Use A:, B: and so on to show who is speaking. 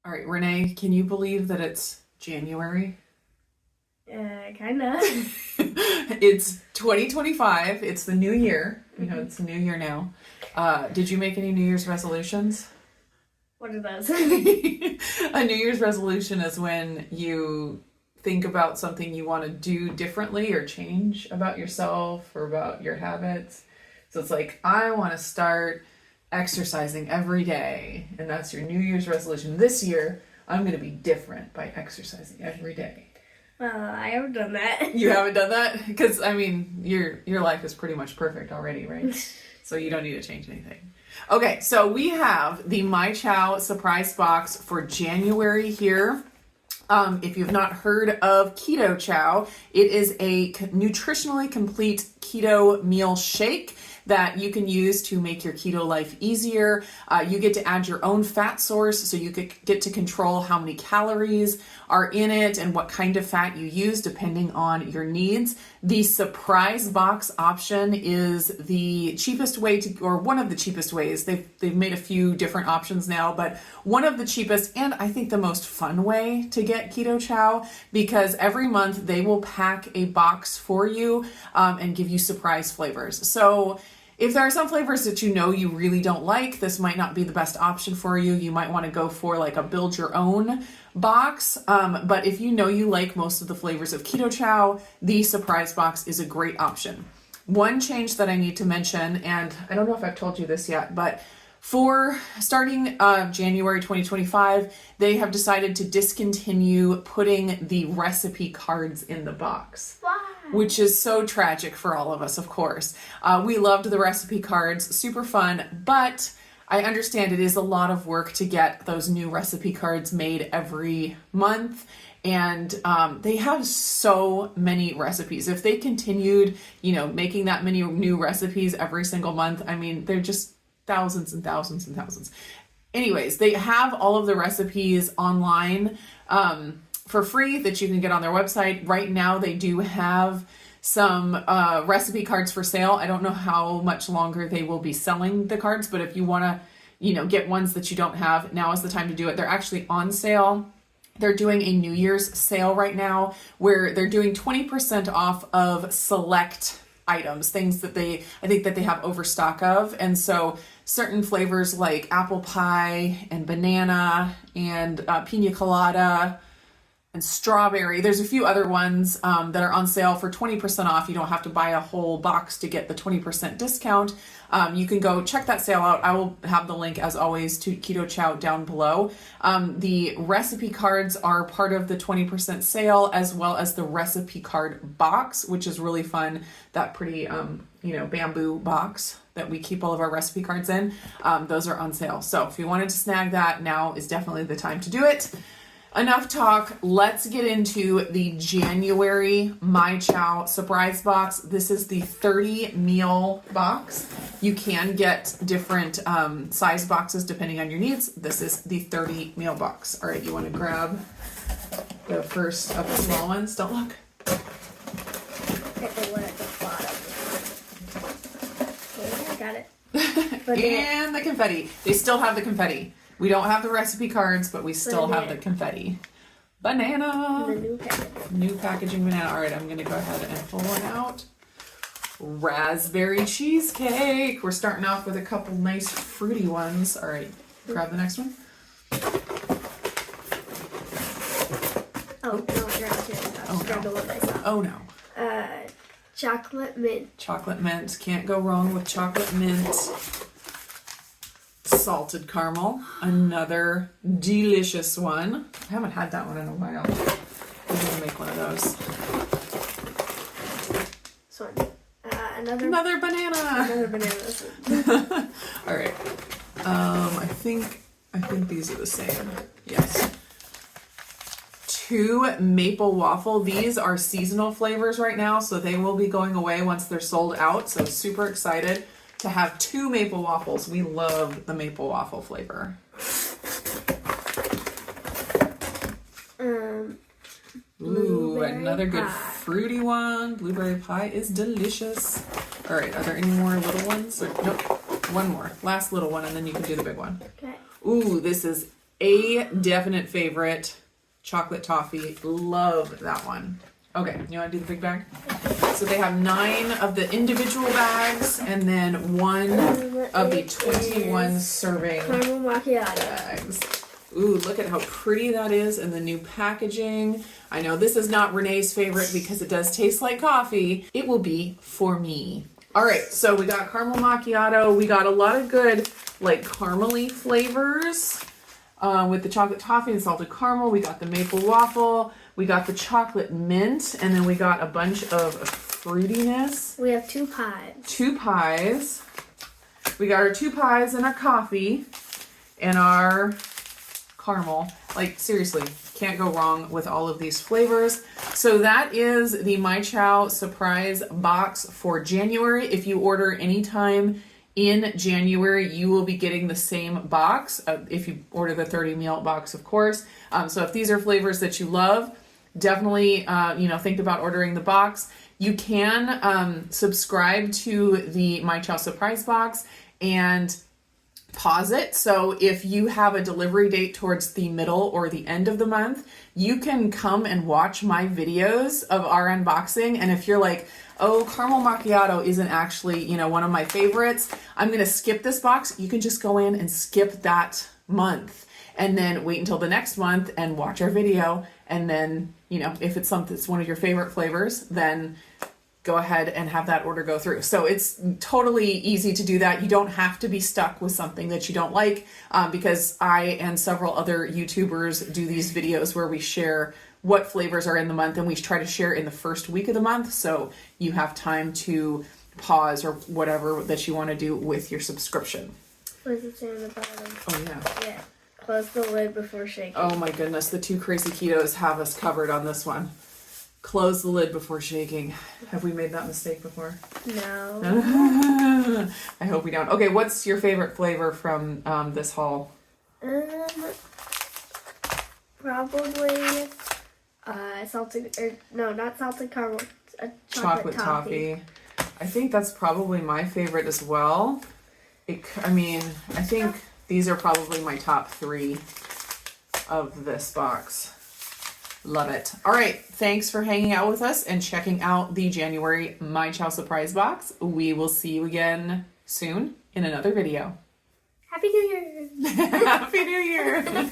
A: All right, Renee, can you believe that it's January?
B: Kinda.
A: It's 2025. It's the new year. You know, it's the new year now. Did you make any New Year's resolutions?
B: What are those?
A: A New Year's resolution is when you think about something you want to do differently or change about yourself or about your habits. So it's like, I want to start exercising every day, and that's your New Year's resolution. This year, I'm going to be different by exercising every day.
B: I haven't done that.
A: You haven't done that? Because, I mean, your life is pretty much perfect already, right? So you don't need to change anything. Okay, so we have the Mychow surprise box for January here. If you've not heard of Keto Chow, it is a nutritionally complete keto meal shake that you can use to make your keto life easier. You get to add your own fat source, so you get to control how many calories are in it and what kind of fat you use depending on your needs. The surprise box option is the cheapest way to, or one of the cheapest ways. They've made a few different options now, but one of the cheapest and I think the most fun way to get Keto Chow, because every month they will pack a box for you and give you surprise flavors. So if there are some flavors that you know you really don't like, this might not be the best option for you. You might want to go for like a build your own box. But if you know you like most of the flavors of Keto Chow, the surprise box is a great option. One change that I need to mention, and I don't know if I've told you this yet, but for starting January 2025, they have decided to discontinue putting the recipe cards in the box.
B: Why?
A: Which is so tragic for all of us, of course. We loved the recipe cards, super fun, but I understand it is a lot of work to get those new recipe cards made every month. And they have so many recipes. If they continued, making that many new recipes every single month, I mean, they're just thousands and thousands and thousands. Anyways, they have all of the recipes online for free that you can get on their website. Right now, they do have some recipe cards for sale. I don't know how much longer they will be selling the cards, but if you want to, get ones that you don't have, now is the time to do it. They're actually on sale. They're doing a New Year's sale right now where they're doing 20% off of select items, things that I think that they have overstock of. And so certain flavors like apple pie and banana and pina colada and strawberry. There's a few other ones that are on sale for 20% off. You don't have to buy a whole box to get the 20% discount. You can go check that sale out. I will have the link, as always, to Keto Chow down below. The recipe cards are part of the 20% sale, as well as the recipe card box, which is really fun. That pretty, bamboo box that we keep all of our recipe cards in. Those are on sale. So if you wanted to snag that, now is definitely the time to do it. Enough talk. Let's get into the January Mychow surprise box. This is the 30 meal box. You can get different size boxes depending on your needs. This is the 30 meal box. All right, you want to grab the first of the small ones. Don't look.
B: Get the one at the bottom. Okay, I got it.
A: And the confetti. They still have the confetti. We don't have the recipe cards, but we still have the confetti. Banana.
B: The
A: New packaging banana. All right, I'm going to go ahead and pull one out. Raspberry cheesecake. We're starting off with a couple nice fruity ones. All right, grab the next one.
B: Oh, no, grab two. I'll just grab the one I saw.
A: Oh, no.
B: Chocolate mint.
A: Chocolate mint. Can't go wrong with chocolate mint. Salted caramel, another delicious one. I haven't had that one in a while. I'm gonna make one of those.
B: This one.
A: Another banana.
B: Another banana.
A: All right. I think these are the same. Yes. 2 maple waffle. These are seasonal flavors right now, so they will be going away once they're sold out. So super excited to have 2 maple waffles. We love the maple waffle flavor. Ooh, another good fruity one. Blueberry pie is delicious. All right, are there any more little ones? Nope, one more. Last little one, and then you can do the big one.
B: Okay.
A: Ooh, this is A definite favorite. Chocolate toffee. Love that one. Okay, you want to do the big bag? So they have 9 of the individual bags and then 1 of the 21 serving
B: caramel macchiato
A: bags. Ooh, look at how pretty that is in the new packaging. I know this is not Renee's favorite because it does taste like coffee. It will be for me. All right, so we got caramel macchiato. We got a lot of good like caramely flavors with the chocolate toffee and salted caramel. We got the maple waffle. We got the chocolate mint, and then we got a bunch of fruitiness.
B: We have 2 pies.
A: 2 pies. We got our 2 pies and our coffee and our caramel. Like, seriously, can't go wrong with all of these flavors. So that is the Mychow surprise box for January. If you order anytime in January, you will be getting the same box if you order the 30 meal box, of course. So if these are flavors that you love, definitely, think about ordering the box. You can subscribe to the Mychow surprise box and pause it. So if you have a delivery date towards the middle or the end of the month, you can come and watch my videos of our unboxing. And if you're like, oh, caramel macchiato isn't actually, one of my favorites, I'm going to skip this box. You can just go in and skip that month and then wait until the next month and watch our video. And then, if it's one of your favorite flavors, then go ahead and have that order go through. So it's totally easy to do that. You don't have to be stuck with something that you don't like because I and several other YouTubers do these videos where we share what flavors are in the month, and we try to share in the first week of the month so you have time to pause or whatever that you want to do with your subscription.
B: What does it say on the bottom?
A: Oh, yeah.
B: Yeah. Close the lid before shaking.
A: Oh my goodness, the 2 crazy ketos have us covered on this one. Close the lid before shaking. Have we made that mistake before?
B: No.
A: I hope we don't. Okay, what's your favorite flavor from this haul?
B: Probably salted, not salted caramel, chocolate toffee.
A: I think that's probably my favorite as well. I think these are probably my top 3 of this box. Love it. All right. Thanks for hanging out with us and checking out the January Mychow surprise box. We will see you again soon in another video.
B: Happy New Year!
A: Happy New Year!